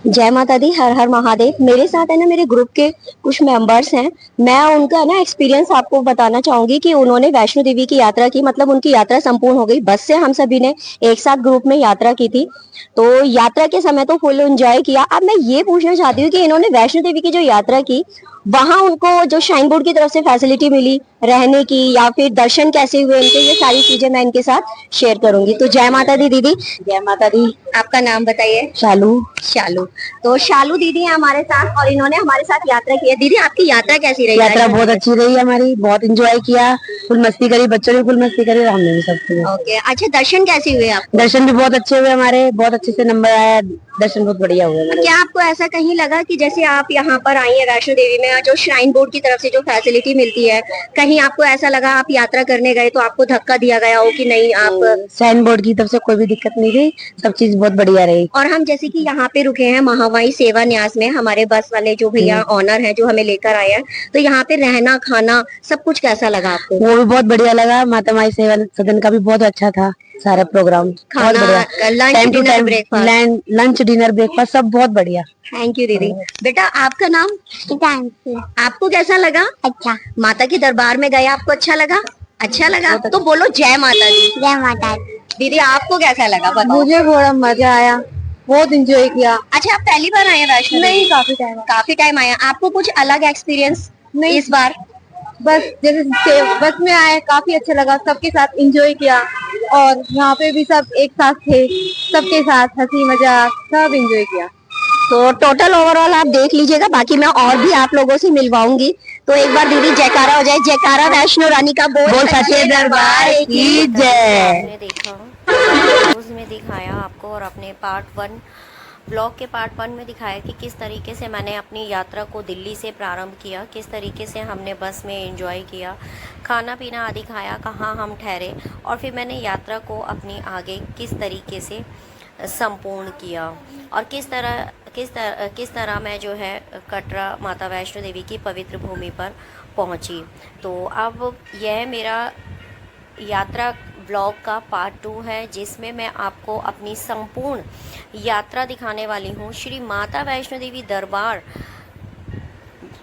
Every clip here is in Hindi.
जय माता दी, हर हर महादेव। मेरे साथ है ना, मेरे ग्रुप के कुछ मेंबर्स हैं। मैं उनका ना एक्सपीरियंस आपको बताना चाहूंगी कि उन्होंने वैष्णो देवी की यात्रा की, मतलब उनकी यात्रा संपूर्ण हो गई। बस से हम सभी ने एक साथ ग्रुप में यात्रा की थी, तो यात्रा के समय तो फुल एंजॉय किया। अब मैं ये पूछना चाहती हूँ कि इन्होंने वैष्णो देवी की जो यात्रा की, वहां उनको जो श्राइन बोर्ड की तरफ से फैसिलिटी मिली रहने की, या फिर दर्शन कैसे हुए इनके, ये सारी चीजें मैं इनके साथ शेयर करूंगी। तो जय माता दी दीदी। जय माता दी। आपका नाम बताइए। शालू। शालू। तो शालू दीदी है हमारे साथ और इन्होंने हमारे साथ यात्रा की है। दीदी, आपकी यात्रा कैसी रही? यात्रा बहुत अच्छी रही हमारी, बहुत एंजॉय किया, फुल मस्ती करी, बच्चों ने फुल मस्ती करी, हमने भी सब किया। ओके, अच्छा, दर्शन कैसे हुए आपको? दर्शन भी बहुत अच्छे हुए हमारे, बहुत अच्छे से नंबर आया, दर्शन बहुत बढ़िया हुए हमारे। क्या आपको ऐसा कहीं लगा कि जैसे आप यहाँ पर आई हैं वैष्णो देवी में, जो श्राइन बोर्ड की तरफ से जो फैसिलिटी मिलती है, कहीं आपको ऐसा लगा आप यात्रा करने गए तो आपको धक्का दिया गया हो कि नहीं आप? श्राइन बोर्ड की तरफ से कोई भी दिक्कत नहीं रही, सब चीज बहुत बढ़िया रही। और हम जैसे कि यहाँ पे रुके हैं महावाई सेवा न्यास में, हमारे बस वाले जो भैया ऑनर हैं जो हमें लेकर आए हैं, तो यहाँ पे रहना खाना सब कुछ कैसा लगा आपको? वो भी बहुत बढ़िया लगा। माता माई सेवा सदन का भी बहुत अच्छा था, सारा प्रोग्राम बहुत बढ़िया। Lunch dinner breakfast, lunch dinner breakfast सब बहुत बढ़िया। थैंक यू दीदी। बेटा, आपका नाम? आपको कैसा लगा? अच्छा। माता के दरबार में गए, आपको अच्छा लगा? अच्छा लगा तो बोलो जय माता दी। जय माता दी। दीदी, आपको कैसा लगा बताओ? मुझे बड़ा मजा आया, बहुत एंजॉय किया। अच्छा, आप पहली बार आए हैं वैष्णो? नहीं, काफी टाइम आए हैं। आपको कुछ अलग एक्सपीरियंस नहीं इस बार? बस जैसे बस में आए, काफी अच्छा लगा, सबके साथ एंजॉय किया और यहाँ पे भी सब एक साथ थे, सबके साथ हंसी मजाक सब एंजॉय किया। तो टोटल ओवरऑल आप देख लीजिएगा, बाकी मैं और भी आप लोगों से मिलवाऊंगी। तो एक बार दीदी जयकारा हो जाए, जयकारा वैष्णो रानी का बोल सच्चे दरबार की जय। आपने देखा उसमें दिखाया आपको, और अपने पार्ट 1 ब्लॉग के पार्ट 1 में दिखाया कि किस तरीके से मैंने अपनी यात्रा को दिल्ली से प्रारंभ किया, किस तरीके से हमने बस में एंजॉय किया, खाना पीना आदि खाया, कहाँ हम ठहरे, और फिर मैंने यात्रा को अपनी आगे किस तरीके से संपूर्ण किया, और किस तरह मैं जो है कटरा माता वैष्णो देवी की पवित्र भूमि पर पहुंची। तो अब यह मेरा यात्रा ब्लॉग का पार्ट 2 है, जिसमें मैं आपको अपनी संपूर्ण यात्रा दिखाने वाली हूँ। श्री माता वैष्णो देवी दरबार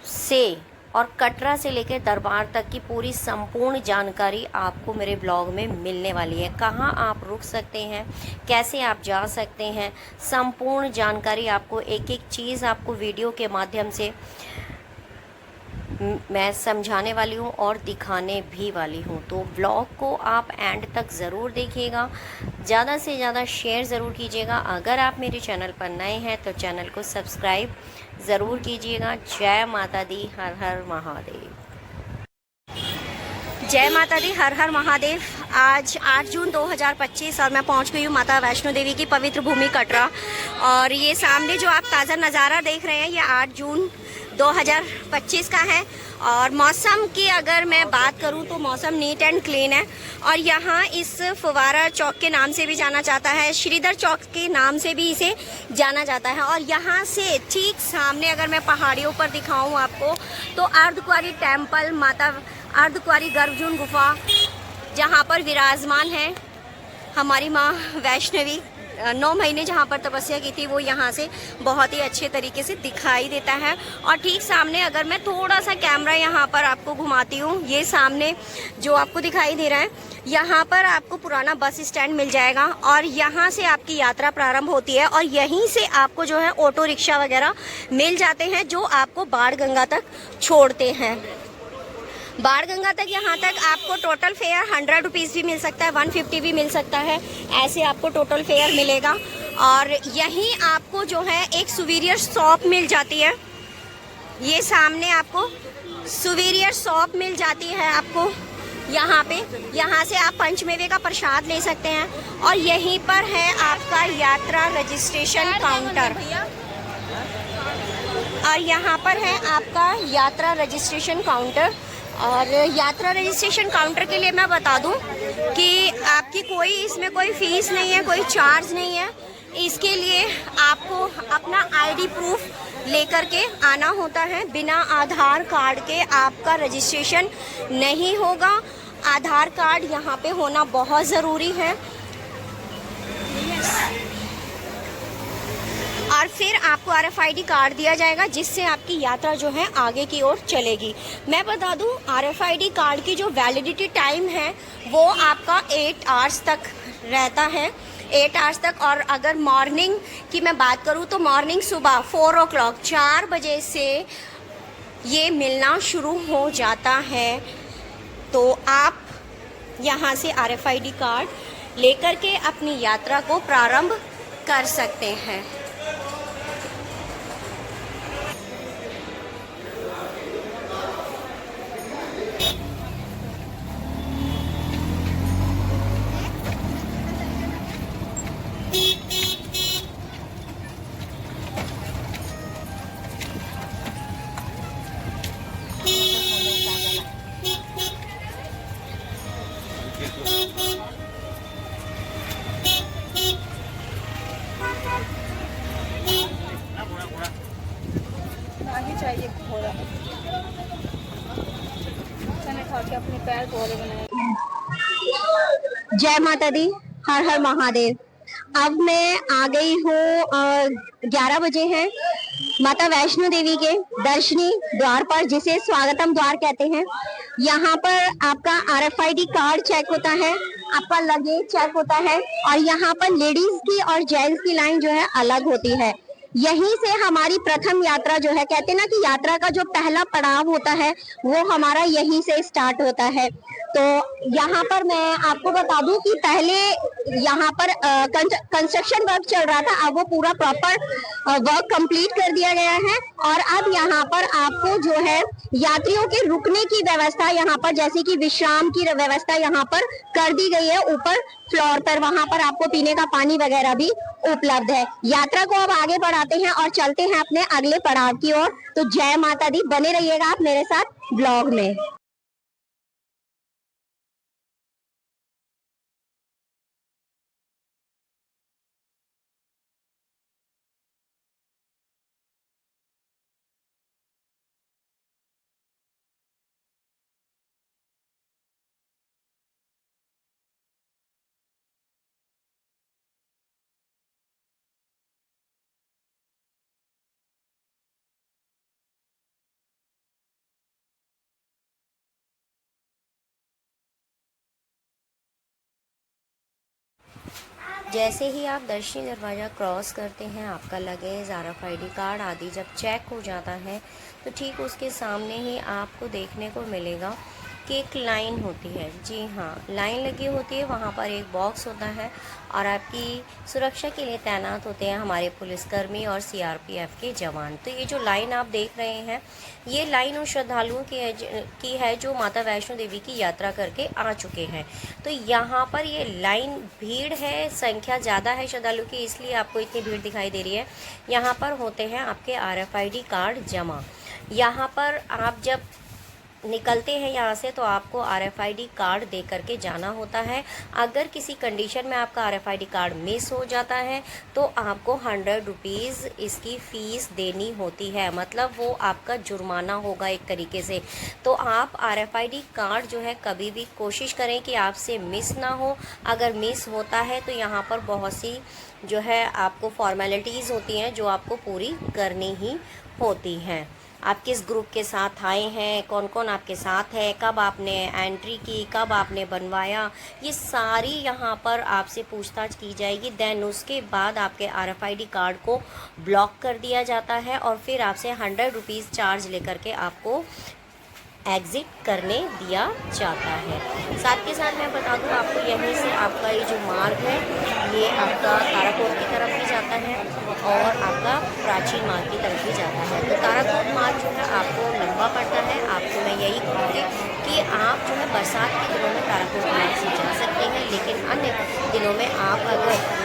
से और कटरा से लेकर दरबार तक की पूरी संपूर्ण जानकारी आपको मेरे ब्लॉग में मिलने वाली है। कहाँ आप रुक सकते हैं, कैसे आप जा सकते हैं, संपूर्ण जानकारी आपको, एक एक चीज़ आपको वीडियो के माध्यम से मैं समझाने वाली हूँ और दिखाने भी वाली हूँ। तो ब्लॉग को आप एंड तक ज़रूर देखिएगा, ज़्यादा से ज़्यादा शेयर ज़रूर कीजिएगा। अगर आप मेरे चैनल पर नए हैं तो चैनल को सब्सक्राइब ज़रूर कीजिएगा। जय माता दी, हर हर महादेव। जय माता दी, हर हर महादेव। आज 8 जून 2025 और मैं पहुंच गई हूँ माता वैष्णो देवी की पवित्र भूमि कटरा। और ये सामने जो आप ताज़ा नज़ारा देख रहे हैं, ये 8 जून 2025 का है। और मौसम की अगर मैं बात करूं तो मौसम नीट एंड क्लीन है। और यहाँ इस फुवारा चौक के नाम से भी जाना जाता है, श्रीधर चौक के नाम से भी इसे जाना जाता है। और यहाँ से ठीक सामने अगर मैं पहाड़ियों पर दिखाऊं आपको, तो अर्धकुंवारी टेम्पल, माता अर्धकुंवारी गर्भजून गुफा, जहाँ पर विराजमान है हमारी माँ वैष्णवी, 9 महीने जहाँ पर तपस्या की थी, वो यहाँ से बहुत ही अच्छे तरीके से दिखाई देता है। और ठीक सामने अगर मैं थोड़ा सा कैमरा यहाँ पर आपको घुमाती हूँ, ये सामने जो आपको दिखाई दे रहा है, यहाँ पर आपको पुराना बस स्टैंड मिल जाएगा और यहाँ से आपकी यात्रा प्रारंभ होती है। और यहीं से आपको जो है ऑटो रिक्शा वगैरह मिल जाते हैं, जो आपको बाण गंगा तक छोड़ते हैं। बाण गंगा तक यहाँ तक आपको टोटल फेयर 100 रुपीज़ भी मिल सकता है, 150 भी मिल सकता है, ऐसे आपको टोटल फेयर मिलेगा। और यहीं आपको जो है एक सुवीरियर शॉप मिल जाती है, ये सामने आपको सुवीरियर शॉप मिल जाती है आपको यहाँ पे। यहाँ से आप पंचमेवे का प्रसाद ले सकते हैं। और यहीं पर है आपका यात्रा रजिस्ट्रेशन काउंटर, और यहाँ पर है आपका यात्रा रजिस्ट्रेशन काउंटर। और यात्रा रजिस्ट्रेशन काउंटर के लिए मैं बता दूं कि आपकी कोई इसमें कोई फीस नहीं है, कोई चार्ज नहीं है। इसके लिए आपको अपना आईडी प्रूफ लेकर के आना होता है। बिना आधार कार्ड के आपका रजिस्ट्रेशन नहीं होगा। आधार कार्ड यहाँ पे होना बहुत ज़रूरी है। और फिर आपको RFID कार्ड दिया जाएगा, जिससे आपकी यात्रा जो है आगे की ओर चलेगी। मैं बता दूं, RFID कार्ड की जो वैलिडिटी टाइम है वो आपका 8 आवर्स तक रहता है, 8 आवर्स तक। और अगर मॉर्निंग की मैं बात करूं तो मॉर्निंग सुबह 4 o'clock 4 बजे से ये मिलना शुरू हो जाता है। तो आप यहाँ से RFID कार्ड लेकर के अपनी यात्रा को प्रारंभ कर सकते हैं। आगे चाहिए घोड़ा, चने खा के अपने पैर घोड़े बनाए। जय माता दी, हर हर महादेव। अब मैं आ गई हूँ, 11 बजे हैं, माता वैष्णो देवी के दर्शनी द्वार पर, जिसे स्वागतम द्वार कहते हैं। यहाँ पर आपका RFID कार्ड चेक होता है, आपका लगेज चेक होता है, और यहाँ पर लेडीज की और जेंट्स की लाइन जो है अलग होती है। यहीं से हमारी प्रथम यात्रा जो है, कहते हैं ना कि यात्रा का जो पहला पड़ाव होता है वो हमारा यहीं से स्टार्ट होता है। तो यहाँ पर मैं आपको बता दूं कि पहले यहाँ पर कंस्ट्रक्शन वर्क चल रहा था, अब वो पूरा प्रॉपर वर्क कंप्लीट कर दिया गया है। और अब यहाँ पर आपको जो है यात्रियों के रुकने की व्यवस्था, यहाँ पर जैसे कि विश्राम की व्यवस्था यहाँ पर कर दी गई है। ऊपर फ्लोर पर वहाँ पर आपको पीने का पानी वगैरह भी उपलब्ध है। यात्रा को अब आगे बढ़ाते हैं और चलते हैं अपने अगले पड़ाव की ओर। तो जय माता दी, बने रहिएगा आप मेरे साथ ब्लॉग में। जैसे ही आप दर्शनी दरवाज़ा क्रॉस करते हैं, आपका लगेज, RFID कार्ड आदि जब चेक हो जाता है, तो ठीक उसके सामने ही आपको देखने को मिलेगा कि एक लाइन होती है। जी हाँ, लाइन लगी होती है, वहाँ पर एक बॉक्स होता है और आपकी सुरक्षा के लिए तैनात होते हैं हमारे पुलिसकर्मी और CRPF के जवान। तो ये जो लाइन आप देख रहे हैं, ये लाइन उन श्रद्धालुओं की है जो माता वैष्णो देवी की यात्रा करके आ चुके हैं। तो यहाँ पर ये लाइन, भीड़ है, संख्या ज़्यादा है श्रद्धालुओं की, इसलिए आपको इतनी भीड़ दिखाई दे रही है। यहाँ पर होते हैं आपके RFID कार्ड जमा। यहाँ पर आप जब निकलते हैं यहाँ से तो आपको RFID कार्ड दे करके जाना होता है। अगर किसी कंडीशन में आपका RFID कार्ड मिस हो जाता है तो आपको 100 रुपीज़ इसकी फ़ीस देनी होती है, मतलब वो आपका जुर्माना होगा एक तरीके से। तो आप RFID कार्ड जो है कभी भी कोशिश करें कि आपसे मिस ना हो। अगर मिस होता है तो यहाँ पर बहुत सी जो है आपको फॉर्मेलिटीज़ होती हैं जो आपको पूरी करनी ही होती हैं। आप किस ग्रुप के साथ आए हैं, कौन कौन आपके साथ है, कब आपने एंट्री की, कब आपने बनवाया, ये सारी यहाँ पर आपसे पूछताछ की जाएगी। देन उसके बाद आपके RFID कार्ड को ब्लॉक कर दिया जाता है और फिर आपसे 100 रुपीज़ चार्ज लेकर के आपको एग्ज़िट करने दिया जाता है। साथ के साथ मैं बता दूं आपको, यहीं से आपका ये जो मार्ग है ये आपका ताराकोट की तरफ भी जाता है और आपका प्राचीन मार्ग की तरफ भी जाता है। तो ताराकोट मार्ग जो है आपको लंबा पड़ता है। आपको मैं यही कहूँगी कि आप जो है बरसात के दिनों में ताराकोट मार्ग से जा सकते हैं, लेकिन अन्य दिनों में आप अगर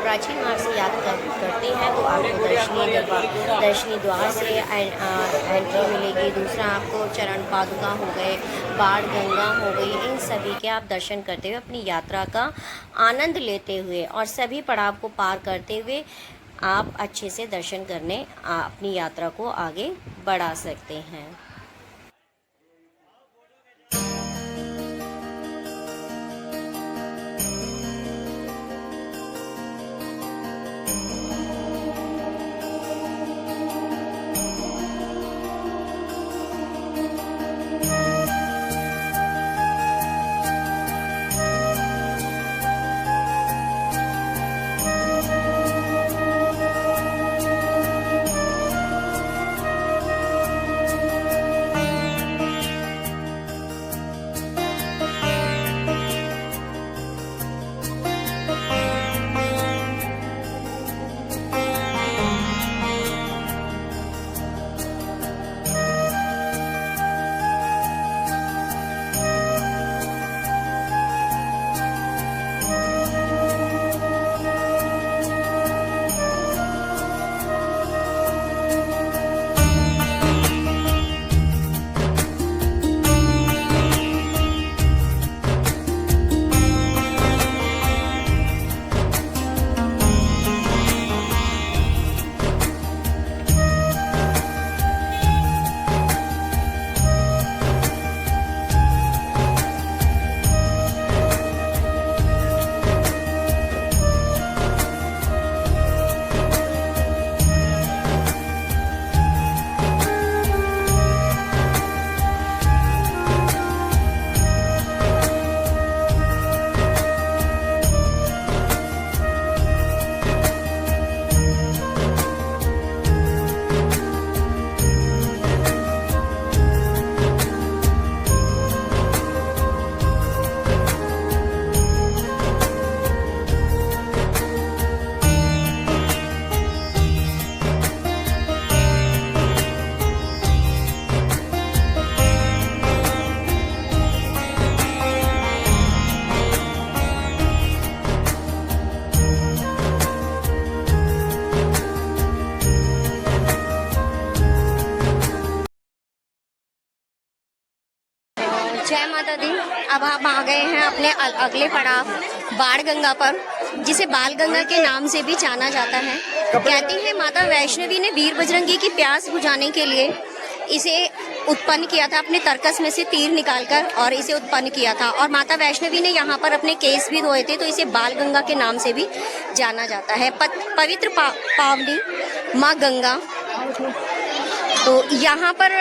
प्राचीन मार्ग से यात्रा करते हैं तो आपको दर्शनी द्वार से एंट्री मिलेगी। दूसरा, आपको चरण पादुका हो गए, बाण गंगा हो गई, इन सभी के आप दर्शन करते हुए अपनी यात्रा का आनंद लेते हुए और सभी पड़ाव को पार करते हुए आप अच्छे से दर्शन करने अपनी यात्रा को आगे बढ़ा सकते हैं। जय माता दी। अब हम आ गए हैं अपने अगले पड़ाव बाण गंगा पर, जिसे बाल गंगा के नाम से भी जाना जाता है। कहते हैं माता वैष्णवी ने वीर बजरंगी की प्यास बुझाने के लिए इसे उत्पन्न किया था, अपने तरकस में से तीर निकालकर, और इसे उत्पन्न किया था। और माता वैष्णवी ने यहाँ पर अपने केस भी धोए थे, तो इसे बाल गंगा के नाम से भी जाना जाता है। पवित्र पावनी माँ गंगा। तो यहाँ पर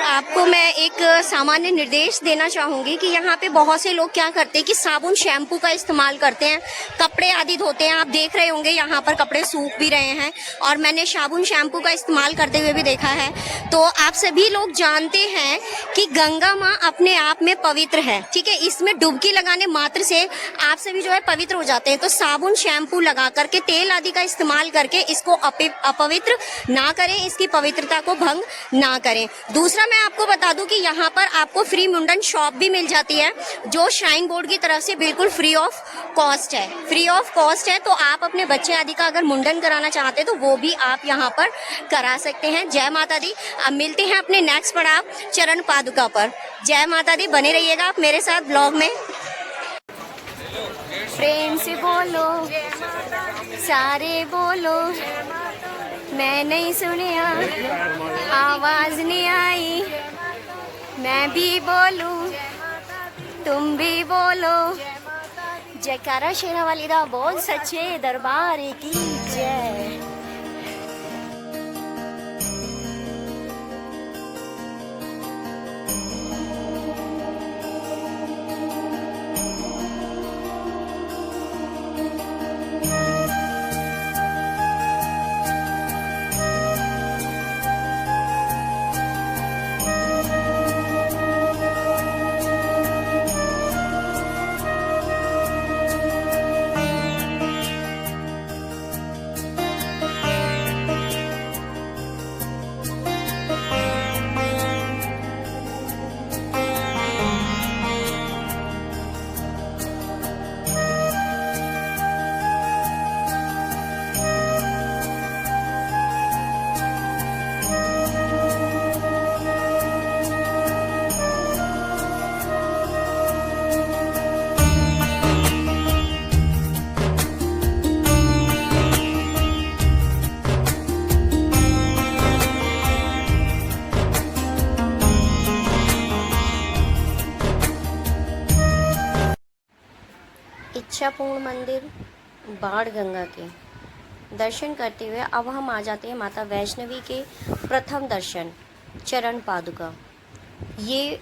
आपको मैं एक सामान्य निर्देश देना चाहूँगी कि यहाँ पे बहुत से लोग क्या करते हैं कि साबुन शैम्पू का इस्तेमाल करते हैं, कपड़े आदि धोते हैं। आप देख रहे होंगे यहाँ पर कपड़े सूख भी रहे हैं, और मैंने साबुन शैम्पू का इस्तेमाल करते हुए भी देखा है। तो आप सभी लोग जानते हैं कि गंगा माँ अपने आप में पवित्र है, ठीक है। इसमें डुबकी लगाने मात्र से आप सभी जो है पवित्र हो जाते हैं। तो साबुन शैम्पू लगा करके, तेल आदि का इस्तेमाल करके इसको अपवित्र ना करें, इसकी पवित्रता को भंग ना करें। दूसरा मैं आपको बता दूं कि यहाँ पर आपको फ्री मुंडन शॉप भी मिल जाती है, जो श्राइन बोर्ड की तरफ से बिल्कुल फ्री ऑफ कॉस्ट है। फ्री ऑफ कॉस्ट है, तो आप अपने बच्चे आदि का अगर मुंडन कराना चाहते हैं तो वो भी आप यहाँ पर करा सकते हैं। जय माता दी। अब मिलते हैं अपने नेक्स्ट पड़ाव चरण पादुका पर। जय माता दी। बने रहिएगा आप मेरे साथ ब्लॉग में। प्रेम से बोलो, सारे बोलो, मैं नहीं सुनिया, आवाज नहीं आई, मैं भी बोलूं, तुम भी बोलो। जयकारा शेरा वाली दा बोल, सच्चे दरबार की जय। इच्छापूर्ण मंदिर बाण गंगा के दर्शन करते हुए अब हम आ जाते हैं माता वैष्णवी के प्रथम दर्शन चरण पादुका। ये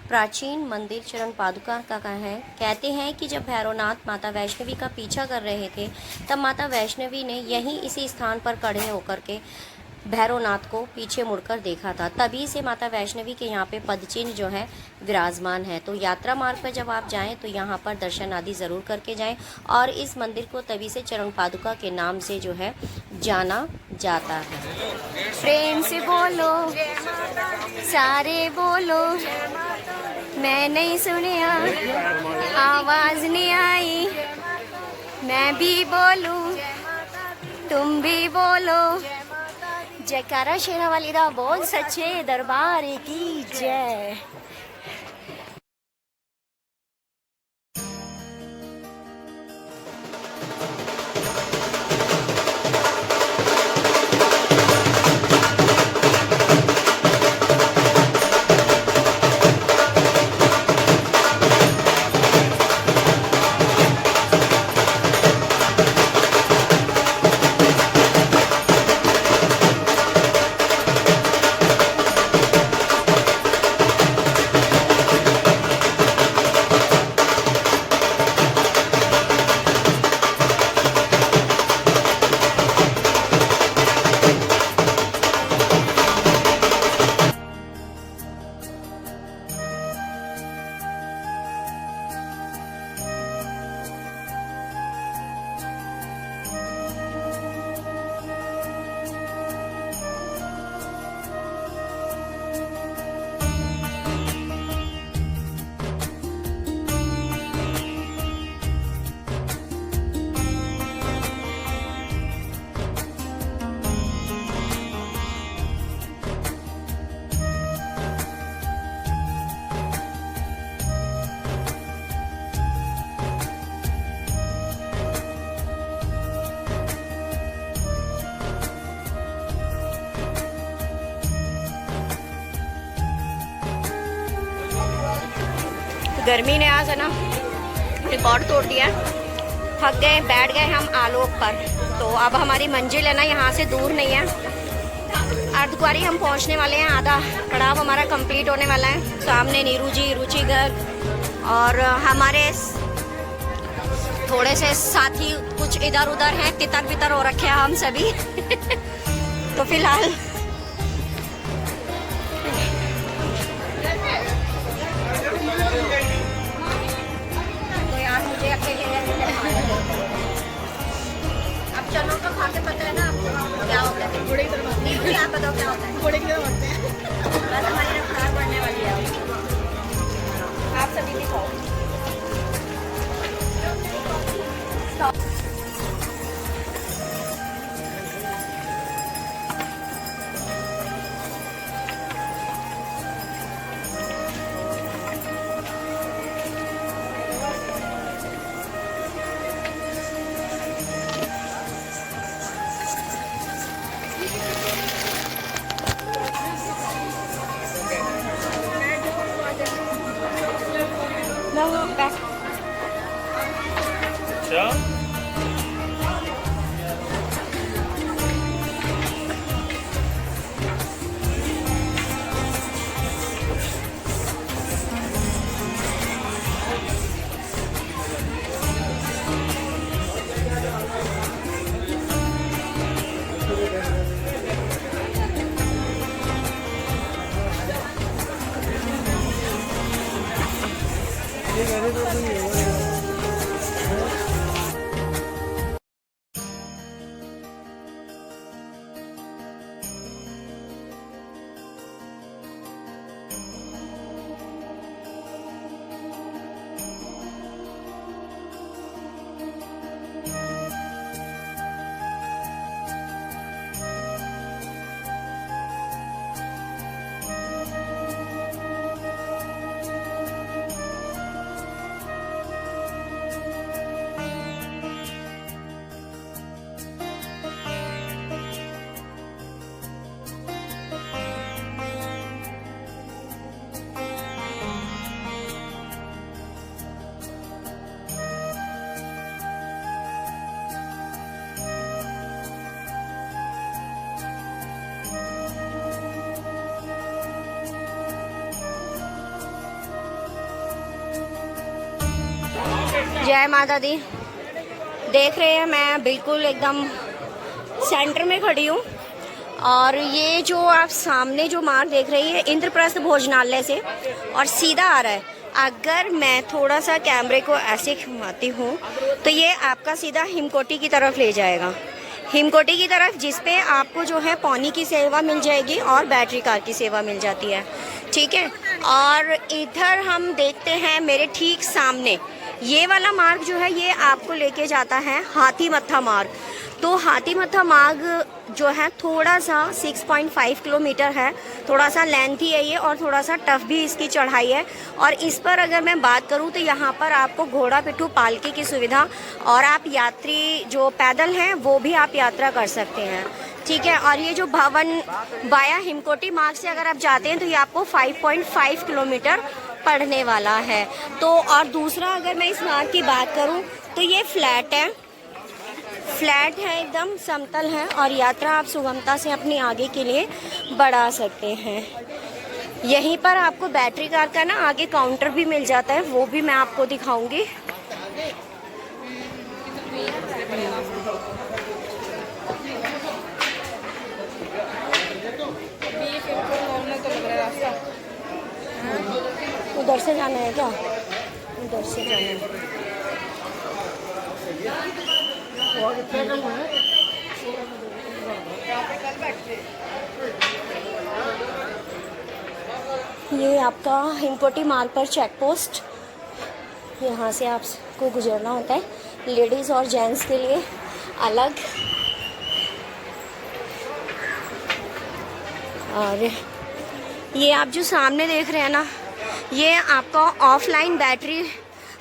प्राचीन मंदिर चरण पादुका का है। कहते हैं कि जब भैरवनाथ माता वैष्णवी का पीछा कर रहे थे, तब माता वैष्णवी ने यहीं इसी स्थान पर खड़े होकर के भैरवनाथ को पीछे मुड़कर देखा था। तभी से माता वैष्णवी के यहाँ पे पदचिन्ह जो है विराजमान है। तो यात्रा मार्ग पर जब आप जाएं तो यहाँ पर दर्शन आदि ज़रूर करके जाएं। और इस मंदिर को तभी से चरण पादुका के नाम से जो है जाना जाता है। प्रेम से बोलो, सारे बोलो, मैं नहीं सुनिया, आवाज़ नहीं आई, मैं भी बोलूं, तुम भी बोलो। जयकारा शेरा वाली दा बोल, सच्चे दरबार की जय। गर्मी ने आज है ना रिकॉर्ड तोड़ दिया। थक गए, बैठ गए हम आलोक पर। तो अब हमारी मंजिल है ना यहाँ से दूर नहीं है, अर्धकुंवारी हम पहुँचने वाले हैं। आधा पड़ाव हमारा कंप्लीट होने वाला है। सामने नीरू जी, रुचि गर्ग और हमारे थोड़े से साथी कुछ इधर उधर हैं, तितर बितर हो रखे हैं हम सभी। तो फिलहाल तो यार मुझे अकेले अब चलो तो खा के पता है ना आपको क्या होता है। घोड़े की तरह नहीं, आप बताओ क्या होता है। घोड़े की तरह होते हैं। बस हमारी रफ्तार बढ़ने वाली है। आप सभी भी खाओ। जय माता दी। देख रहे हैं मैं बिल्कुल एकदम सेंटर में खड़ी हूँ और ये जो आप सामने जो मार्ग देख रही है इंद्रप्रस्थ भोजनालय से और सीधा आ रहा है। अगर मैं थोड़ा सा कैमरे को ऐसे घुमाती हूँ तो ये आपका सीधा हिमकोटी की तरफ ले जाएगा, हिमकोटी की तरफ, जिस पे आपको जो है पौनी की सेवा मिल जाएगी और बैटरी कार की सेवा मिल जाती है। ठीक है। और इधर हम देखते हैं मेरे ठीक सामने ये वाला मार्ग जो है ये आपको लेके जाता है हाथी मत्था मार्ग। तो हाथी मत्था मार्ग जो है थोड़ा सा 6.5 किलोमीटर है, थोड़ा सा लेंथी है ये और थोड़ा सा टफ भी इसकी चढ़ाई है। और इस पर अगर मैं बात करूं तो यहाँ पर आपको घोड़ा पिट्ठू पालकी की सुविधा और आप यात्री जो पैदल हैं वो भी आप यात्रा कर सकते हैं। ठीक है। और ये जो भवन वाया हिमकोटी मार्ग से अगर आप जाते हैं तो ये आपको 5.5 किलोमीटर पड़ने वाला है। तो और दूसरा अगर मैं इस मार्ग की बात करूं तो ये फ्लैट है, फ्लैट है, एकदम समतल है और यात्रा आप सुगमता से अपनी आगे के लिए बढ़ा सकते हैं। यहीं पर आपको बैटरी कार का ना आगे काउंटर भी मिल जाता है, वो भी मैं आपको दिखाऊंगी। उधर से जाना है क्या? उधर से जाना है। ये आपका हिमकोटी मार्ग पर चेक पोस्ट, यहाँ से आपको गुजरना होता है, लेडीज़ और जेंट्स के लिए अलग। और ये आप जो सामने देख रहे हैं ना, ये आपका ऑफलाइन बैटरी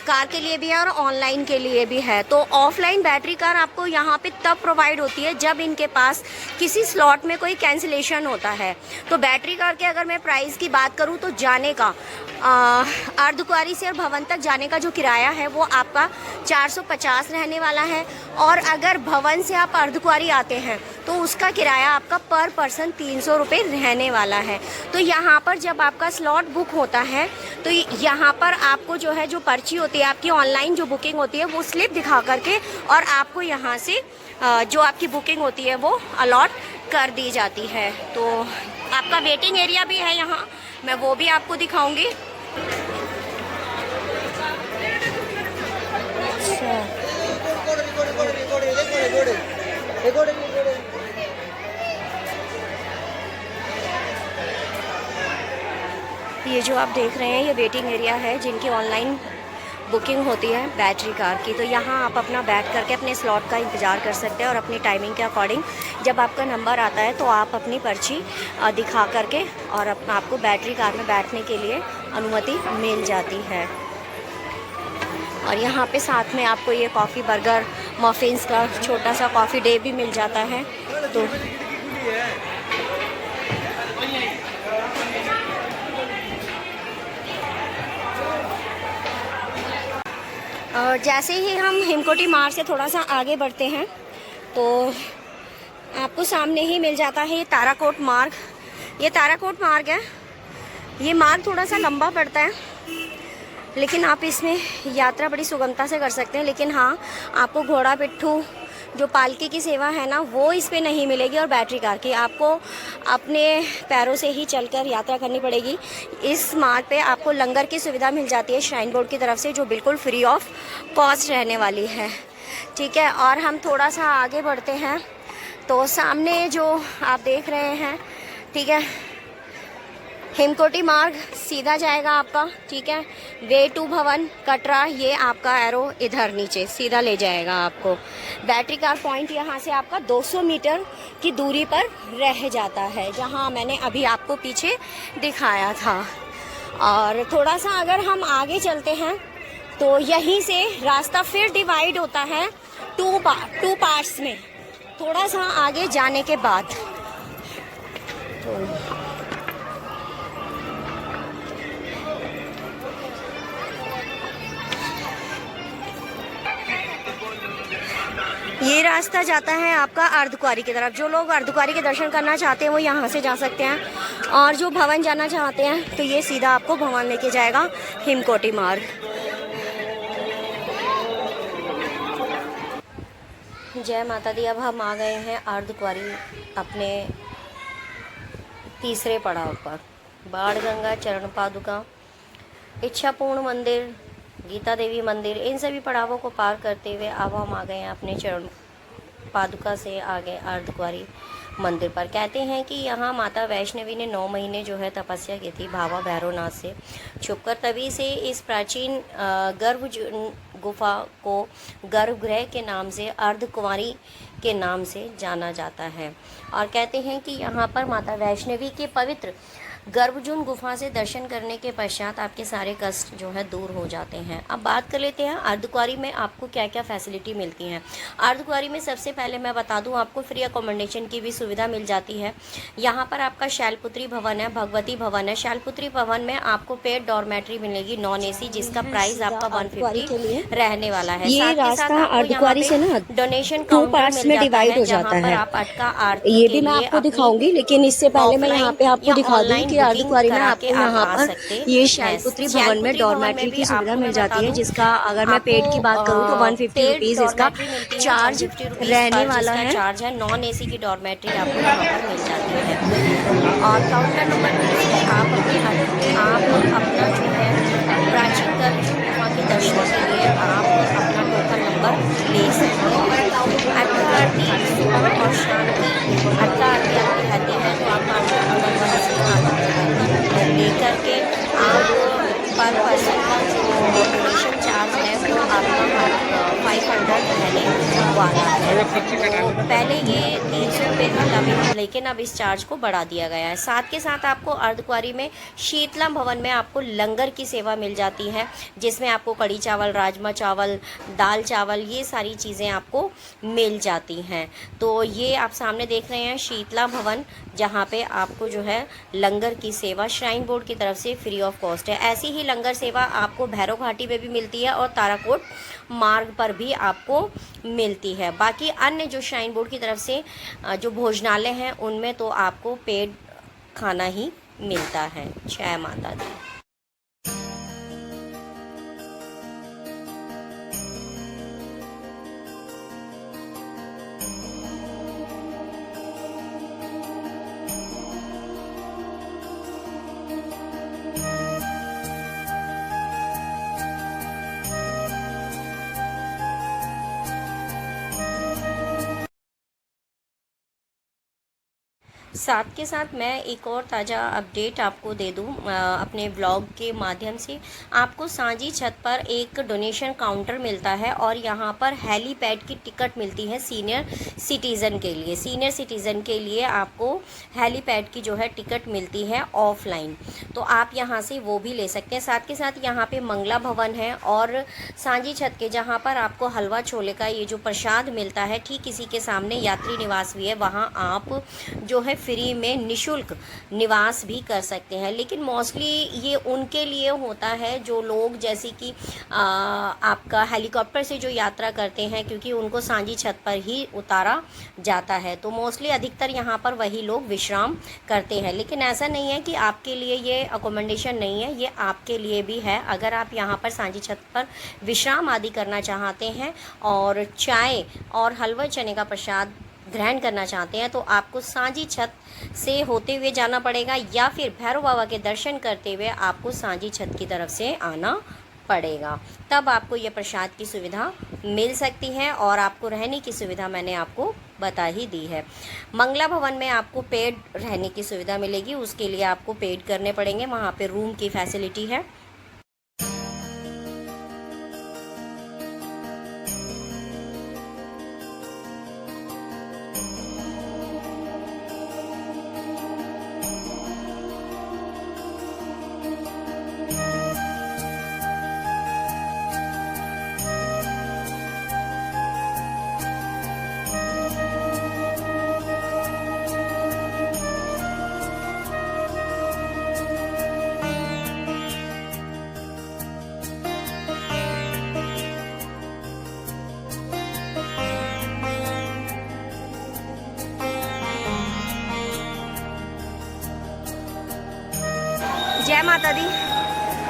कार के लिए भी है और ऑनलाइन के लिए भी है। तो ऑफलाइन बैटरी कार आपको यहाँ पे तब प्रोवाइड होती है जब इनके पास किसी स्लॉट में कोई कैंसिलेशन होता है। तो बैटरी कार के अगर मैं प्राइस की बात करूँ तो जाने का अर्धकुंवारी से और भवन तक जाने का जो किराया है वो आपका 450 रहने वाला है, और अगर भवन से आप अर्धकुंवारी आते हैं तो उसका किराया आपका पर पर्सन 300 रुपये रहने वाला है। तो यहाँ पर जब आपका स्लॉट बुक होता है तो यहाँ पर आपको जो है जो पर्ची होती है आपकी ऑनलाइन जो बुकिंग होती है वो स्लिप दिखा करके और आपको यहाँ से जो आपकी बुकिंग होती है वो अलॉट कर दी जाती है। तो आपका वेटिंग एरिया भी है यहाँ, मैं वो भी आपको दिखाऊंगी। ये जो आप देख रहे हैं ये वेटिंग एरिया है जिनकी ऑनलाइन बुकिंग होती है बैटरी कार की। तो यहाँ आप अपना बैठ करके अपने स्लॉट का इंतज़ार कर सकते हैं और अपनी टाइमिंग के अकॉर्डिंग जब आपका नंबर आता है तो आप अपनी पर्ची दिखा करके और आपको बैटरी कार में बैठने के लिए अनुमति मिल जाती है। और यहाँ पे साथ में आपको ये कॉफ़ी बर्गर मफ़िन्स का छोटा सा कॉफ़ी डे भी मिल जाता है। तो और जैसे ही हम हिमकोटी मार्ग से थोड़ा सा आगे बढ़ते हैं तो आपको सामने ही मिल जाता है ये ताराकोट मार्ग। ये ताराकोट मार्ग है। ये मार्ग थोड़ा सा लंबा पड़ता है लेकिन आप इसमें यात्रा बड़ी सुगमता से कर सकते हैं। लेकिन हाँ, आपको घोड़ा पिट्ठू जो पालकी की सेवा है ना वो इस पे नहीं मिलेगी, और बैटरी कार की आपको अपने पैरों से ही चलकर यात्रा करनी पड़ेगी। इस मार्ग पे आपको लंगर की सुविधा मिल जाती है श्राइन बोर्ड की तरफ से, जो बिल्कुल फ्री ऑफ कॉस्ट रहने वाली है। ठीक है, और हम थोड़ा सा आगे बढ़ते हैं तो सामने जो आप देख रहे हैं, ठीक है, हिमकोटी मार्ग सीधा जाएगा आपका। ठीक है, वे टू भवन कटरा, ये आपका एरो इधर नीचे सीधा ले जाएगा आपको। बैटरी कार पॉइंट यहाँ से आपका 200 मीटर की दूरी पर रह जाता है, जहाँ मैंने अभी आपको पीछे दिखाया था। और थोड़ा सा अगर हम आगे चलते हैं तो यहीं से रास्ता फिर डिवाइड होता है टू पार्ट्स में, थोड़ा सा आगे जाने के बाद। तो ये रास्ता जाता है आपका अर्धकुंवारी की तरफ। जो लोग अर्धकुंवारी के दर्शन करना चाहते हैं वो यहाँ से जा सकते हैं, और जो भवन जाना चाहते हैं तो ये सीधा आपको भवन लेके जाएगा हिमकोटी मार्ग। जय माता दी। अब हम आ गए हैं अर्धकुंवारी अपने तीसरे पड़ाव पर। बाणगंगा चरण पादुका, इच्छापूर्ण मंदिर, गीता देवी मंदिर, इन सभी पड़ावों को पार करते हुए अब हम आ गए हैं अपने चरण पादुका से आगे अर्धकुंवारी मंदिर पर। कहते हैं कि यहाँ माता वैष्णवी ने 9 महीने जो है तपस्या की थी भावा भैरवनाथ से छुपकर, तभी से इस प्राचीन गर्भ गुफा को गर्भगृह के नाम से, अर्धकुंवारी के नाम से जाना जाता है। और कहते हैं कि यहाँ पर माता वैष्णवी के पवित्र गर्भजून गुफा से दर्शन करने के पश्चात आपके सारे कष्ट जो है दूर हो जाते हैं। अब बात कर लेते हैं अर्धकुंवारी में आपको क्या क्या फैसिलिटी मिलती हैं। अर्धकुंवारी में सबसे पहले मैं बता दूं, आपको फ्री अकोमोडेशन की भी सुविधा मिल जाती है। यहाँ पर आपका शैलपुत्री भवन है, भगवती भवन है। शैलपुत्री भवन में आपको पेड डॉर्मेट्री मिलेगी नॉन AC, जिसका प्राइस आपका 150 रहने वाला है। ये रास्ता अर्धकुंवारी से ना डोनेशन 2 पार्ट्स में डिवाइड हो जाता है। आप अटका आरती ये भी मैं आपको दिखाऊंगी, लेकिन इससे पहले मैं यहाँ पे आपको दिखा दूँ कि अर्धकुंवारी में आपको यहाँ पर ये शैलपुत्री भवन में डॉर्मेट्री की सुविधा मिल जाती है, जिसका अगर मैं पेड की बात करूँ तो 150 रुपीज़ इसका चार्ज रहने वाला है। चार्ज है। नॉन AC की डॉर्मेट्री आपको यहाँ पर मिल जाती है। और काउंटर नंबर 2 से आप अपना जो है प्राचीन गर्भजून गुफा के दर्शन के लिए आप अपना टोकन नंबर ले सकते हैं। अटका आरती सुबह और शाम की अटका आरती आपकी होती है, तो आप काउंटर नंबर 1 से लेकर के आप पर पर्सन का जो डोनेशन चार्ज है वो आपका 500 रहने वाला है। तो पहले ये 300 रुपये था, लेकिन अब इस चार्ज को बढ़ा दिया गया है। साथ के साथ आपको अर्धकुंवारी में शीतलम भवन में आपको लंगर की सेवा मिल जाती है, जिसमें आपको कढ़ी चावल, राजमा चावल, दाल चावल, ये सारी चीज़ें आपको मिल जाती हैं। तो ये आप सामने देख रहे हैं शीतला भवन, जहाँ पे आपको जो है लंगर की सेवा श्राइन बोर्ड की तरफ से फ्री ऑफ कॉस्ट है। ऐसी ही लंगर सेवा आपको भैरव घाटी में भी मिलती है और ताराकोट मार्ग पर भी आपको मिलती है। बाकी अन्य जो श्राइन बोर्ड की तरफ से जो भोजनालय हैं उनमें तो आपको पेड खाना ही मिलता है। जय माता दी। साथ के साथ मैं एक और ताज़ा अपडेट आपको दे दूं अपने ब्लॉग के माध्यम से। आपको सांझी छत पर एक डोनेशन काउंटर मिलता है और यहाँ पर हेलीपैड की टिकट मिलती है सीनियर सिटीज़न के लिए। सीनियर सिटीज़न के लिए आपको हेलीपैड की जो है टिकट मिलती है ऑफलाइन, तो आप यहाँ से वो भी ले सकते हैं। साथ के साथ यहाँ पे मंगला भवन है और सांझी छत के जहाँ पर आपको हलवा छोले का ये जो प्रसाद मिलता है, ठीक इसी के सामने यात्री निवास भी है। वहाँ आप जो है फ्री में निशुल्क निवास भी कर सकते हैं, लेकिन मोस्टली ये उनके लिए होता है जो लोग जैसे कि आपका हेलीकॉप्टर से जो यात्रा करते हैं, क्योंकि उनको सांझी छत पर ही उतारा जाता है। तो मोस्टली अधिकतर यहाँ पर वही लोग विश्राम करते हैं। लेकिन ऐसा नहीं है कि आपके लिए ये अकोमोडेशन नहीं है, ये आपके लिए भी है। अगर आप यहाँ पर सांझी छत पर विश्राम आदि करना चाहते हैं और चाय और हलवा चने का प्रसाद ग्रहण करना चाहते हैं, तो आपको सांझी छत से होते हुए जाना पड़ेगा या फिर भैरव बाबा के दर्शन करते हुए आपको सांझी छत की तरफ से आना पड़ेगा। तब आपको ये प्रसाद की सुविधा मिल सकती है और आपको रहने की सुविधा मैंने आपको बता ही दी है। मंगला भवन में आपको पेड रहने की सुविधा मिलेगी, उसके लिए आपको पेड करने पड़ेंगे। वहाँ पे रूम की फैसिलिटी है। जय माता दी।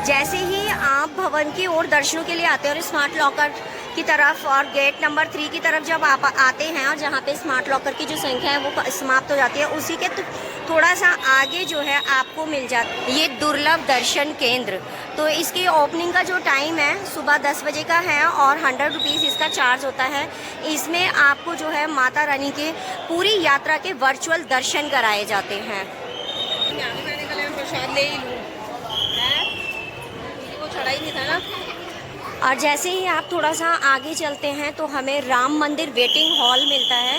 जैसे ही आप भवन की ओर दर्शनों के लिए आते हैं और स्मार्ट लॉकर की तरफ और गेट नंबर 3 की तरफ जब आप आते हैं और जहाँ पे स्मार्ट लॉकर की जो संख्या है वो समाप्त हो जाती है, उसी के थोड़ा सा आगे जो है आपको मिल जाता है ये दुर्लभ दर्शन केंद्र। तो इसकी ओपनिंग का जो टाइम है सुबह 10 बजे का है और 100 रुपीज़ इसका चार्ज होता है। इसमें आपको जो है माता रानी के पूरी यात्रा के वर्चुअल दर्शन कराए जाते हैं। प्रसाद ले ही लूँ, वो चढ़ा ही नहीं था ना। और जैसे ही आप थोड़ा सा आगे चलते हैं तो हमें राम मंदिर वेटिंग हॉल मिलता है,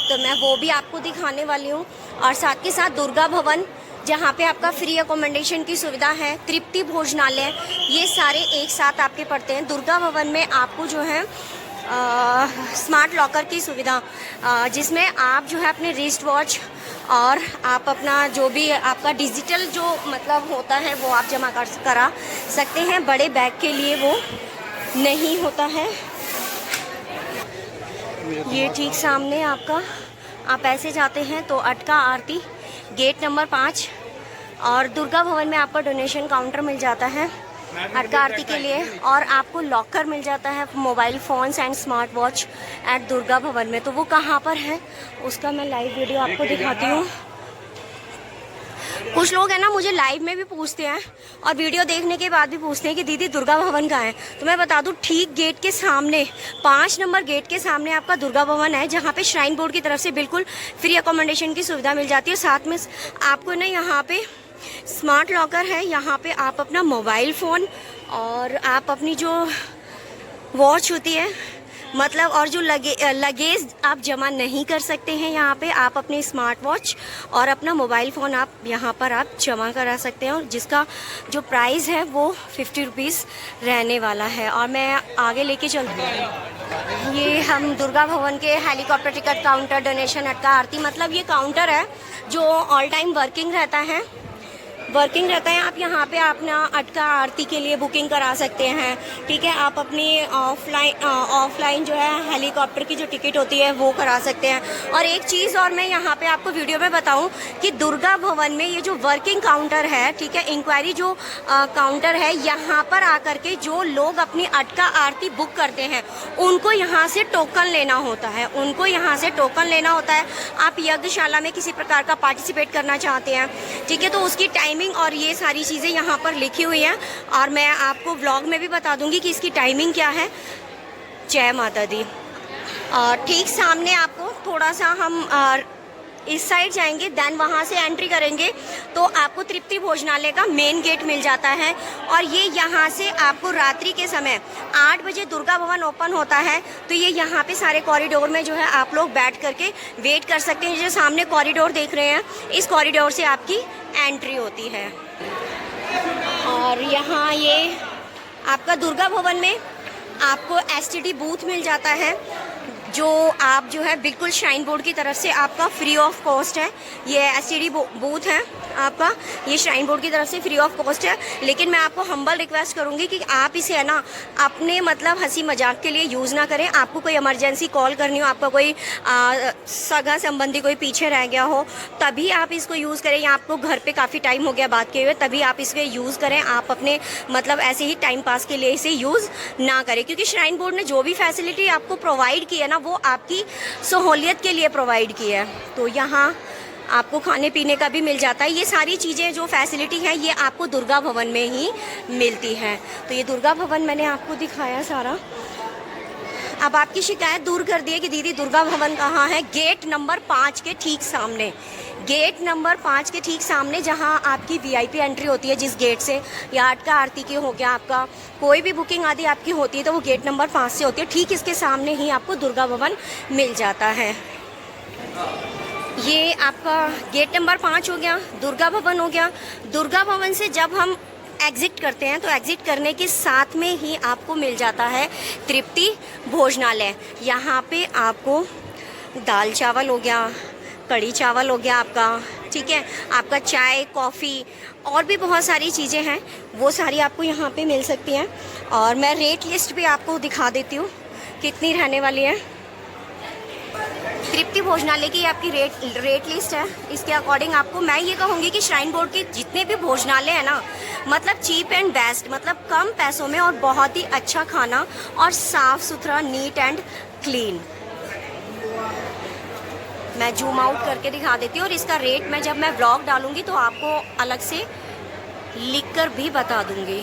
तो मैं वो भी आपको दिखाने वाली हूँ। और साथ के साथ दुर्गा भवन, जहाँ पे आपका फ्री अकोमोडेशन की सुविधा है, तृप्ति भोजनालय, ये सारे एक साथ आपके पड़ते हैं। दुर्गा भवन में आपको जो है स्मार्ट लॉकर की सुविधा, जिसमें आप जो है अपने रिस्ट वॉच और आप अपना जो भी आपका डिजिटल जो मतलब होता है वो आप जमा करा सकते हैं। बड़े बैग के लिए वो नहीं होता है। ये ठीक सामने आपका, आप ऐसे जाते हैं तो अटका आरती गेट नंबर 5 और दुर्गा भवन में आपका डोनेशन काउंटर मिल जाता है अटका आरती के लिए, और आपको लॉकर मिल जाता है mobile phones and smart watch at Durga Bhawan में। तो वो कहाँ पर है उसका मैं लाइव वीडियो आपको दिखाती हूँ। कुछ लोग हैं ना मुझे लाइव में भी पूछते हैं और वीडियो देखने के बाद भी पूछते हैं कि दीदी दुर्गा भवन कहाँ है। तो मैं बता दूं, ठीक गेट के सामने 5 नंबर गेट के सामने आपका दुर्गा भवन है, जहाँ पे श्राइन बोर्ड की तरफ से बिल्कुल फ्री अकोमोडेशन की सुविधा मिल जाती है। साथ में आपको ना यहाँ पे स्मार्ट लॉकर है, यहाँ पे आप अपना मोबाइल फ़ोन और आप अपनी जो वॉच होती है मतलब और जो लगेज आप जमा नहीं कर सकते हैं यहाँ पे, आप अपने स्मार्ट वॉच और अपना मोबाइल फ़ोन आप यहाँ पर आप जमा करा सकते हैं, और जिसका जो प्राइस है वो 50 रुपीज़ रहने वाला है। और मैं आगे लेके चलती हूँ। ये हम दुर्गा भवन के हेलीकॉप्टर टिकट काउंटर, डोनेशन, अटका आरती, मतलब ये काउंटर है जो ऑल टाइम वर्किंग रहता है। आप यहाँ पे अपना अटका आरती के लिए बुकिंग करा सकते हैं, ठीक है। आप अपनी ऑफलाइन जो है हेलीकॉप्टर की जो टिकट होती है वो करा सकते हैं। और एक चीज़ और मैं यहाँ पे आपको वीडियो में बताऊँ कि दुर्गा भवन में ये जो वर्किंग काउंटर है, ठीक है, इंक्वायरी जो काउंटर है, यहाँ पर आकर के जो लोग अपनी अटका आरती बुक करते हैं उनको यहाँ से टोकन लेना होता है, आप यज्ञशाला में किसी प्रकार का पार्टिसिपेट करना चाहते हैं, ठीक है, तो उसकी टाइमिंग और ये सारी चीज़ें यहाँ पर लिखी हुई हैं, और मैं आपको व्लॉग में भी बता दूंगी कि इसकी टाइमिंग क्या है। जय माता दी। और ठीक सामने आपको थोड़ा सा हम इस साइड जाएंगे, देन वहाँ से एंट्री करेंगे तो आपको तृप्ति भोजनालय का मेन गेट मिल जाता है। और ये यहाँ से आपको रात्रि के समय 8 बजे दुर्गा भवन ओपन होता है, तो ये यहाँ पे सारे कॉरिडोर में जो है आप लोग बैठ करके वेट कर सकते हैं। जो सामने कॉरिडोर देख रहे हैं, इस कॉरिडोर से आपकी एंट्री होती है। और यहाँ ये आपका दुर्गा भवन में आपको STD बूथ मिल जाता है, जो आप जो है बिल्कुल श्राइन बोर्ड की तरफ से आपका फ्री ऑफ कॉस्ट है। ये STD बूथ है आपका, ये श्राइन बोर्ड की तरफ से फ्री ऑफ कॉस्ट है। लेकिन मैं आपको हम्बल रिक्वेस्ट करूंगी कि आप इसे है ना अपने मतलब हंसी मजाक के लिए यूज़ ना करें। आपको कोई इमरजेंसी कॉल करनी हो, आपका कोई सगा संबंधी कोई पीछे रह गया हो, तभी आप इसको यूज़ करें, या आपको घर पे काफ़ी टाइम हो गया बात किए हुए, तभी आप इसको यूज़ करें। आप अपने मतलब ऐसे ही टाइम पास के लिए इसे यूज़ ना करें, क्योंकि श्राइन बोर्ड ने जो भी फैसिलिटी आपको प्रोवाइड की है ना, वो आपकी सहूलियत के लिए प्रोवाइड की है। तो यहाँ आपको खाने पीने का भी मिल जाता है। ये सारी चीज़ें जो फैसिलिटी है ये आपको दुर्गा भवन में ही मिलती है। तो ये दुर्गा भवन मैंने आपको दिखाया सारा। अब आपकी शिकायत दूर कर दी है कि दीदी दुर्गा भवन कहाँ है। गेट नंबर 5 के ठीक सामने, गेट नंबर 5 के ठीक सामने, जहां आपकी VIP एंट्री होती है जिस गेट से, या अटका आरती की हो गया, आपका कोई भी बुकिंग आदि आपकी होती है तो वो गेट नंबर 5 से होती है। ठीक इसके सामने ही आपको दुर्गा भवन मिल जाता है। ये आपका गेट नंबर 5 हो गया, दुर्गा भवन हो गया। दुर्गा भवन से जब हम एग्ज़िट करते हैं तो एग्ज़िट करने के साथ में ही आपको मिल जाता है तृप्ति भोजनालय। यहाँ पे आपको दाल चावल हो गया, कढ़ी चावल हो गया आपका, ठीक है, आपका चाय, कॉफ़ी और भी बहुत सारी चीज़ें हैं, वो सारी आपको यहाँ पे मिल सकती हैं। और मैं रेट लिस्ट भी आपको दिखा देती हूँ कितनी रहने वाली है। तृप्ति भोजनालय की आपकी रेट लिस्ट है। इसके अकॉर्डिंग आपको मैं ये कहूँगी कि श्राइन बोर्ड के जितने भी भोजनालय हैं ना, मतलब चीप एंड बेस्ट, मतलब कम पैसों में और बहुत ही अच्छा खाना और साफ़ सुथरा, नीट एंड क्लीन। मैं जूम आउट करके दिखा देती हूँ, और इसका रेट मैं जब मैं व्लॉग डालूँगी तो आपको अलग से लिखकर भी बता दूँगी।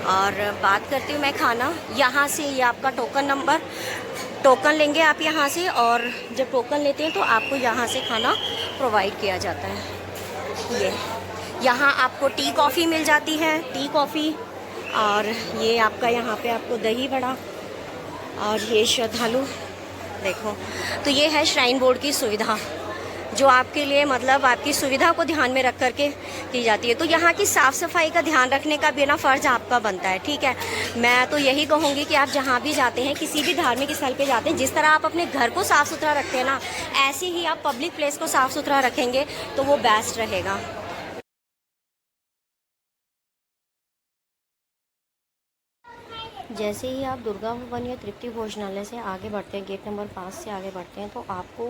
और बात करती हूँ मैं खाना, यहाँ से ये आपका टोकन नंबर, टोकन लेंगे आप यहाँ से, और जब टोकन लेते हैं तो आपको यहाँ से खाना प्रोवाइड किया जाता है। ये यहाँ आपको टी कॉफ़ी मिल जाती है, टी कॉफ़ी, और ये आपका यहाँ पे आपको दही बड़ा, और ये श्रद्धालु देखो। तो ये है श्राइन बोर्ड की सुविधा जो आपके लिए मतलब आपकी सुविधा को ध्यान में रख करके की जाती है। तो यहाँ की साफ़ सफाई का ध्यान रखने का भी ना फ़र्ज़ आपका बनता है, ठीक है। मैं तो यही कहूँगी कि आप जहाँ भी जाते हैं, किसी भी धार्मिक स्थल पे जाते हैं, जिस तरह आप अपने घर को साफ़ सुथरा रखते हैं ना, ऐसे ही आप पब्लिक प्लेस को साफ़ सुथरा रखेंगे तो वो बेस्ट रहेगा। जैसे ही आप दुर्गा भवन या तृप्ति भोजनालय से आगे बढ़ते हैं, गेट नंबर 5 से आगे बढ़ते हैं, तो आपको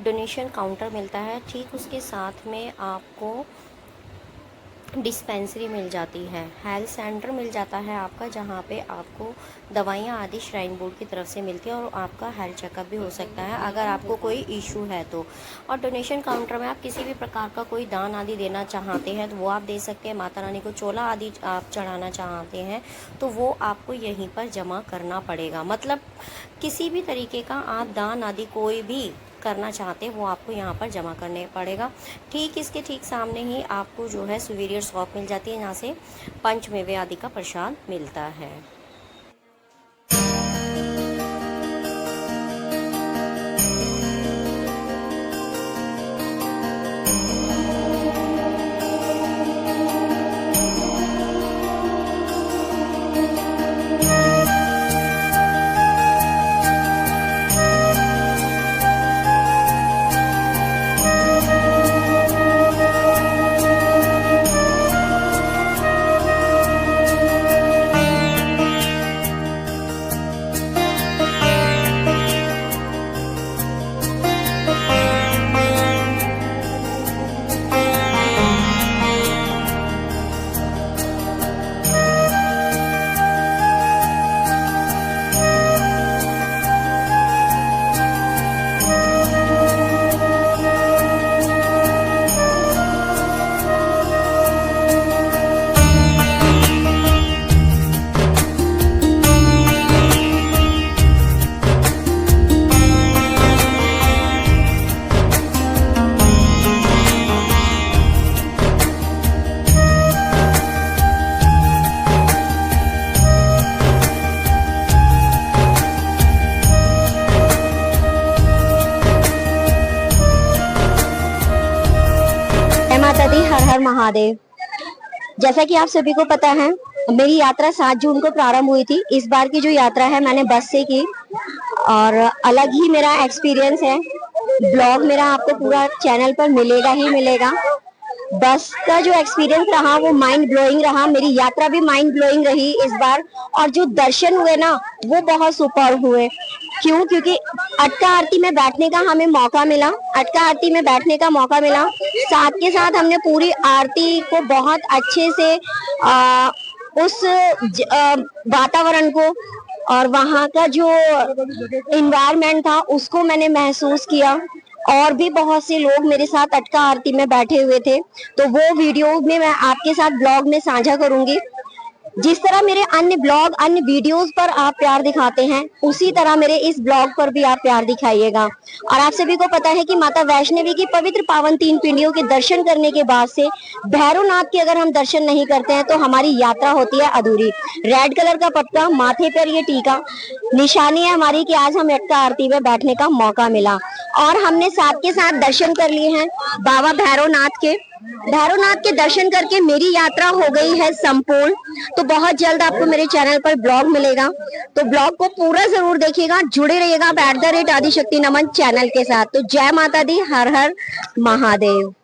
डोनेशन काउंटर मिलता है। ठीक उसके साथ में आपको डिस्पेंसरी मिल जाती है, हेल्थ सेंटर मिल जाता है आपका, जहाँ पे आपको दवाइयाँ आदि श्राइन बोर्ड की तरफ से मिलती है, और आपका हेल्थ चेकअप भी हो सकता है अगर आपको कोई इशू है तो। और डोनेशन काउंटर में आप किसी भी प्रकार का कोई दान आदि देना चाहते हैं तो वो आप दे सकते हैं। माता रानी को चोला आदि आप चढ़ाना चाहते हैं तो वो आपको यहीं पर जमा करना पड़ेगा। मतलब किसी भी तरीके का आप दान आदि कोई भी करना चाहते हैं वो आपको यहाँ पर जमा करने पड़ेगा। ठीक इसके ठीक सामने ही आपको जो है सुवेनियर शॉप मिल जाती है, जहाँ से पंचमेवे आदि का प्रसाद मिलता है। हर महादेव। जैसा कि आप सभी को पता है, मेरी यात्रा 7 जून को प्रारंभ हुई थी। इस बार की जो यात्रा है मैंने बस से की और अलग ही मेरा एक्सपीरियंस है। ब्लॉग मेरा आपको पूरा चैनल पर मिलेगा ही मिलेगा। बस का जो एक्सपीरियंस रहा वो माइंड ब्लोइंग रहा। मेरी यात्रा भी माइंड ब्लोइंग रही इस बार, और जो दर्शन हुए ना वो बहुत सुपर हुए। क्यों? क्योंकि अटका आरती में बैठने का हमें मौका मिला। अटका आरती में बैठने का मौका मिला, साथ के साथ हमने पूरी आरती को बहुत अच्छे से उस वातावरण को और वहाँ का जो इन्वायरमेंट था उसको मैंने महसूस किया। और भी बहुत से लोग मेरे साथ अटका आरती में बैठे हुए थे, तो वो वीडियो में मैं आपके साथ ब्लॉग में साझा करूंगी। जिस तरह मेरे अन्य ब्लॉग, अन्य वीडियोस पर आप प्यार दिखाते हैं, उसी तरह मेरे इस ब्लॉग पर भी आप प्यार दिखाइएगा। और आप सभी को पता है कि माता वैष्णवी की पवित्र पावन 3 पिंडियों के दर्शन करने के बाद से भैरवनाथ के अगर हम दर्शन नहीं करते हैं तो हमारी यात्रा होती है अधूरी। रेड कलर का पटका, माथे पर ये टीका निशानी है हमारी कि आज हमें अटका आरती में बैठने का मौका मिला। और हमने साथ के साथ दर्शन कर लिए हैं बाबा भैरवनाथ के। भैरवनाथ के दर्शन करके मेरी यात्रा हो गई है संपूर्ण। तो बहुत जल्द आपको मेरे चैनल पर ब्लॉग मिलेगा, तो ब्लॉग को पूरा जरूर देखिएगा, जुड़े रहिएगा @आदिशक्ति नमन चैनल के साथ। तो जय माता दी, हर हर महादेव।